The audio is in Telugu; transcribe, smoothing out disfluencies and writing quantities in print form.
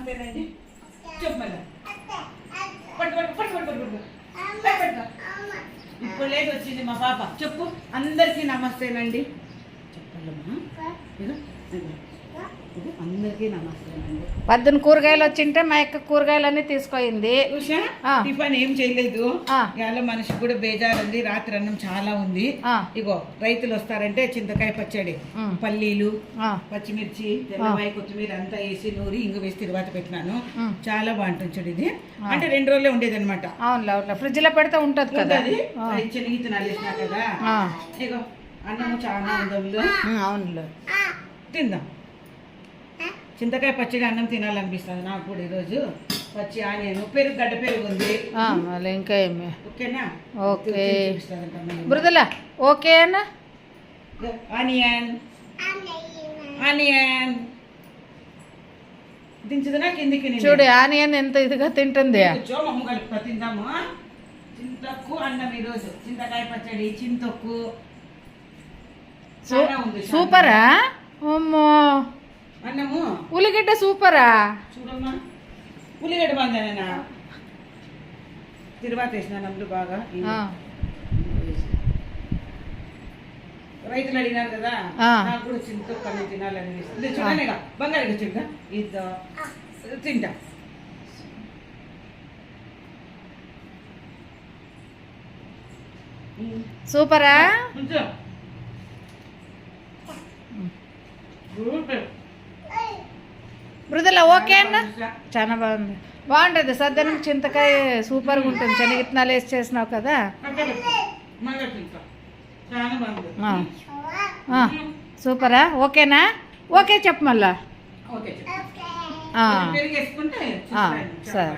నమస్తేనండి. చెప్పు మళ్ళా. ఇప్పుడు లేదు వచ్చింది మా పాప. చెప్పు అందరికీ నమస్తేనండి. చెప్పాలమ్మా. అందరికీ నమస్తేనండి. పద్దెని కూరగాయలు వచ్చింటే మా యొక్క కూరగాయలన్నీ తీసుకొయింది. టిఫిన్ ఏం చేయలేదు. ఇవాళ మనిషికి కూడా బేజారుంది. రాత్రి అన్నం చాలా ఉంది. ఇగో రైతులు వస్తారంటే చింతకాయ పచ్చడి, పల్లీలు, పచ్చిమిర్చి, తెల్లవాయి, కొత్తిమీర అంతా వేసి నూరి ఇంగు వేసి తిరువాత పెట్టినాను. చాలా బాగుంటుంది చూడు. ఇది అంటే 2 రోజులే ఉండేది అనమాట. ఫ్రిడ్జ్ లో పెడితే ఉంటది కదా. చెనిగిత్తనాలు వేసినా కదా. ఇగో అన్నము చాలా ఉంది. అవును, తిందాం. చింతకాయ పచ్చడి అన్నం తినాలనిపిస్తుంది నాకు కూడా ఈరోజు. పచ్చి ఆనియన్, పెరుగు, గడ్డ పెరుగు ఉంది. ఇంకా ఏమి? ఓకేనా? ఓకే మృదుల. ఓకే అన్న. ఆనియన్ ఆనియన్ దించుదనా కిందికి. చూడు ఆనియన్ ఎంత ఇదిగా తింటుంది. మమ్మ కలుపుతా తిందాము. చింతొక్కు అన్నం ఈరోజు. చింతకాయ పచ్చడి, చింతొక్కు సూపరా. అమ్మో అన్నము. ఉల్లిగడ్డ సూపరా. చూడమ్మా, ఉల్లిగడ్డ బాగుందా? తిరువాత వేసిన నమ్ములు బాగా. రైతులు అడిగినారు కదా, నాకు కూడా చింతొక్కు అన్నం తినాలని. చూడనే బంగారు చింత ఇది తింటా. సూపరా. మృదుల ఓకే అన్న. చాలా బాగుంది. బాగుంటుంది సద్దనం చింతకాయ సూపర్గా ఉంటుంది. శనగిత్తనాలు వేసి చేసినావు కదా. సూపరా. ఓకేనా? ఓకే చెప్పు మళ్ళా. సరే.